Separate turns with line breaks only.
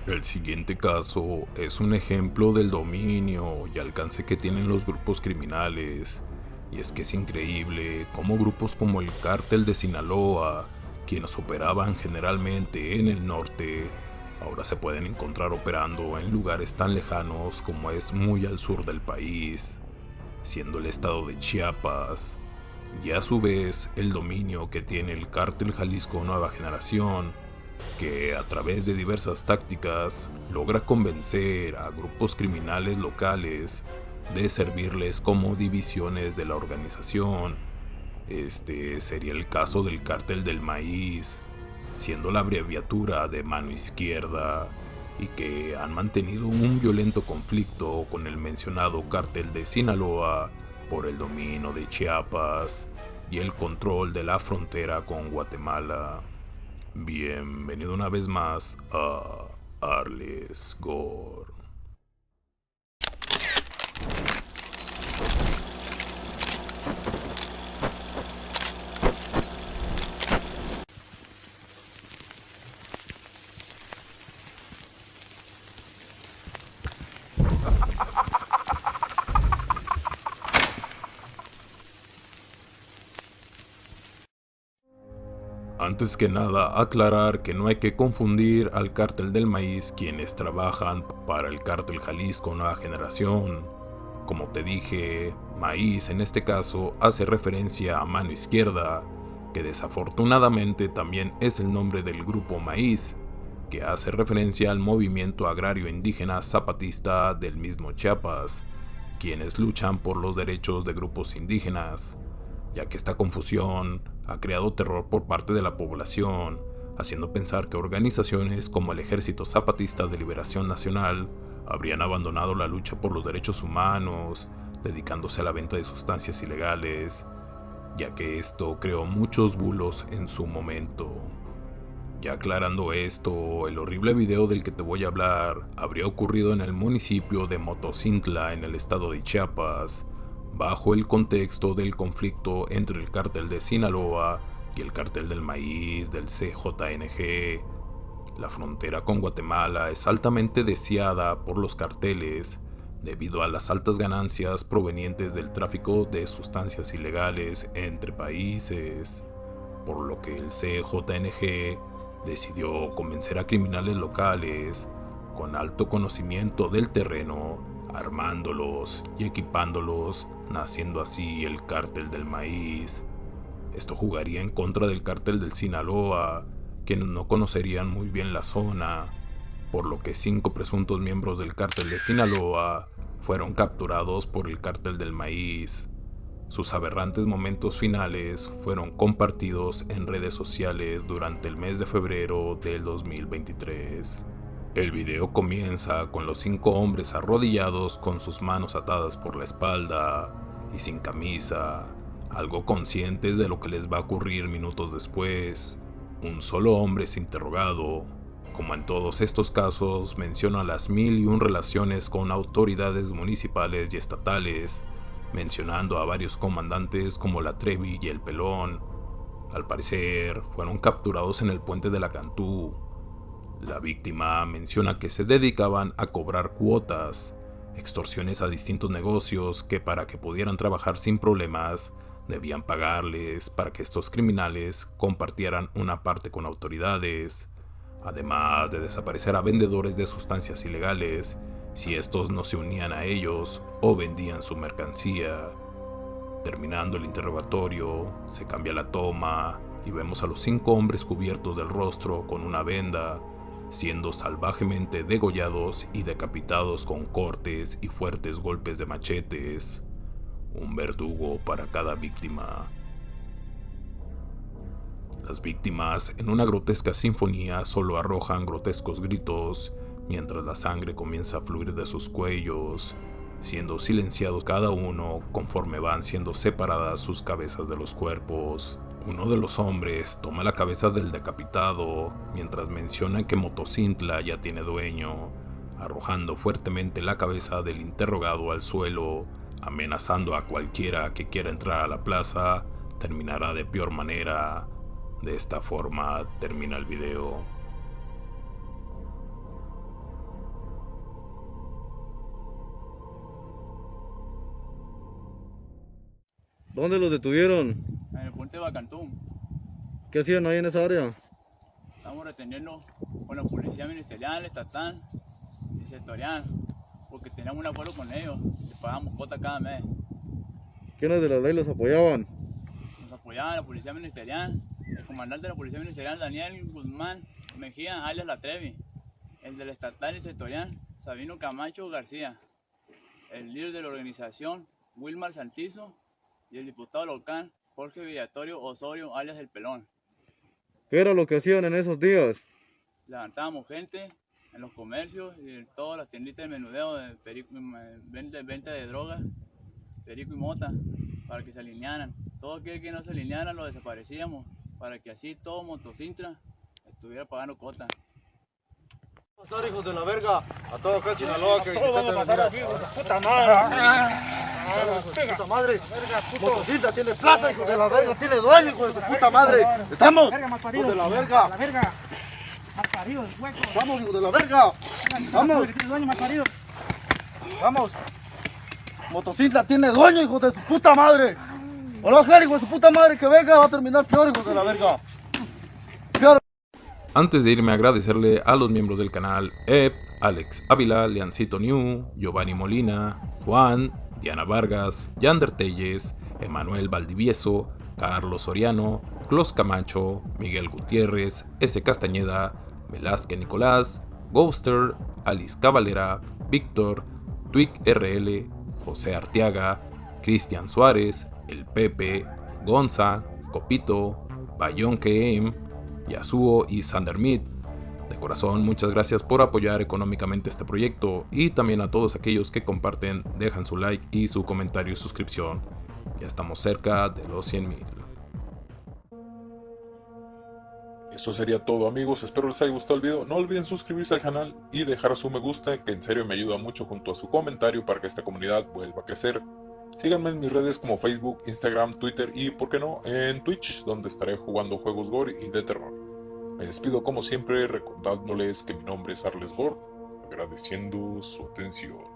El siguiente caso es un ejemplo del dominio y alcance que tienen los grupos criminales, y es que es increíble cómo grupos como el Cártel de Sinaloa, quienes operaban generalmente en el norte, ahora se pueden encontrar operando en lugares tan lejanos como es muy al sur del país, siendo el estado de Chiapas, y a su vez el dominio que tiene el Cártel Jalisco Nueva Generación, que a través de diversas tácticas logra convencer a grupos criminales locales de servirles como divisiones de la organización. Este sería el caso del Cártel del Maíz, siendo la abreviatura de Mano Izquierda, y que han mantenido un violento conflicto con el mencionado Cártel de Sinaloa por el dominio de Chiapas y el control de la frontera con Guatemala. Bienvenido una vez más a Arles Gore. Antes que nada, aclarar que no hay que confundir al Cártel del Maíz, quienes trabajan para el Cártel Jalisco Nueva Generación. Como te dije, Maíz en este caso hace referencia a Mano Izquierda, que desafortunadamente también es el nombre del grupo Maíz, que hace referencia al movimiento agrario indígena zapatista del mismo Chiapas, quienes luchan por los derechos de grupos indígenas, ya que esta confusión ha creado terror por parte de la población, haciendo pensar que organizaciones como el Ejército Zapatista de Liberación Nacional habrían abandonado la lucha por los derechos humanos, dedicándose a la venta de sustancias ilegales, ya que esto creó muchos bulos en su momento. Ya aclarando esto, el horrible video del que te voy a hablar habría ocurrido en el municipio de Motocintla, en el estado de Chiapas, bajo el contexto del conflicto entre el Cártel de Sinaloa y el Cártel del Maíz del CJNG. La frontera con Guatemala es altamente deseada por los carteles debido a las altas ganancias provenientes del tráfico de sustancias ilegales entre países, por lo que el CJNG decidió convencer a criminales locales con alto conocimiento del terreno, armándolos y equipándolos, naciendo así el Cártel del Maíz. Esto jugaría en contra del Cártel del Sinaloa, quienes no conocerían muy bien la zona, por lo que 5 presuntos miembros del Cártel de Sinaloa fueron capturados por el Cártel del Maíz. Sus aberrantes momentos finales fueron compartidos en redes sociales durante el mes de febrero del 2023. El video comienza con los 5 hombres arrodillados con sus manos atadas por la espalda y sin camisa, algo conscientes de lo que les va a ocurrir minutos después. Un solo hombre es interrogado. Como en todos estos casos, menciona las 1001 relaciones con autoridades municipales y estatales, mencionando a varios comandantes como la Trevi y el Pelón. Al parecer, fueron capturados en el puente de la Cantú. La víctima menciona que se dedicaban a cobrar cuotas, extorsiones a distintos negocios que para que pudieran trabajar sin problemas, debían pagarles para que estos criminales compartieran una parte con autoridades, además de desaparecer a vendedores de sustancias ilegales si estos no se unían a ellos o vendían su mercancía. Terminando el interrogatorio, se cambia la toma y vemos a los 5 hombres cubiertos del rostro con una venda, siendo salvajemente degollados y decapitados con cortes y fuertes golpes de machetes. Un verdugo para cada víctima. Las víctimas, en una grotesca sinfonía, solo arrojan grotescos gritos, mientras la sangre comienza a fluir de sus cuellos, siendo silenciados cada uno conforme van siendo separadas sus cabezas de los cuerpos. Uno de los hombres toma la cabeza del decapitado, mientras menciona que Motocintla ya tiene dueño, arrojando fuertemente la cabeza del interrogado al suelo, amenazando a cualquiera que quiera entrar a la plaza, terminará de peor manera. De esta forma termina el video.
¿Dónde los detuvieron?
En el puente de Bacantún.
¿Qué hacían ahí en esa área?
Estamos reteniendo con la policía ministerial, estatal y sectorial, porque teníamos un acuerdo con ellos y pagamos cuota cada mes.
¿Quiénes de la ley los apoyaban?
Nos apoyaba la policía ministerial, el comandante de la policía ministerial, Daniel Guzmán Mejía, alias La Trevi, el del estatal y sectorial, Sabino Camacho García, el líder de la organización, Wilmar Santizo, y el diputado local, Jorge Villatorio Osorio, alias El Pelón.
¿Qué era lo que hacían en esos días?
Levantábamos gente en los comercios y en todas las tienditas de menudeo de perico, venta de drogas, perico y mota, para que se alinearan. Todo aquel que no se alineara lo desaparecíamos, para que así todo Motocintra estuviera pagando cuota.
Pasar, hijos de la verga, a todo acá en Sinaloa que
todos vamos a pasar aquí, hijos de puta madre.
puta madre. Motocintra tiene plaza, hijos de la verga, tiene dueño, hijos de su puta madre. Estamos, hijos de la verga.
La verga. Malparidos, huecos.
Vamos, hijos de la verga. Vamos,
Dueño malparido.
vamos. Motocintra tiene dueño, hijos de su puta madre. O lo bajar, hijo de su puta madre, que venga, va a terminar peor, hijos de la verga. Peor.
Antes de irme, agradecerle a los miembros del canal: Ep, Alex Ávila, Leancito New, Giovanni Molina, Juan, Diana Vargas, Yander Telles, Emanuel Valdivieso, Carlos Soriano, Clos Camacho, Miguel Gutiérrez, S. Castañeda, Velázquez Nicolás, Ghoster, Alice Cavalera, Víctor, Twig RL, José Arteaga, Cristian Suárez, El Pepe, Gonza, Copito, Bayón KM, Yasuo y Sandermit. De corazón, muchas gracias por apoyar económicamente este proyecto, y también a todos aquellos que comparten, dejan su like y su comentario y suscripción. Ya estamos cerca de los 100,000.
Eso sería todo, amigos, espero les haya gustado el video. No olviden suscribirse al canal y dejar su me gusta, que en serio me ayuda mucho, junto a su comentario, para que esta comunidad vuelva a crecer. Síganme en mis redes como Facebook, Instagram, Twitter y, por qué no, en Twitch, donde estaré jugando juegos gore y de terror. Me despido como siempre recordándoles que mi nombre es Arles Gore, agradeciendo su atención.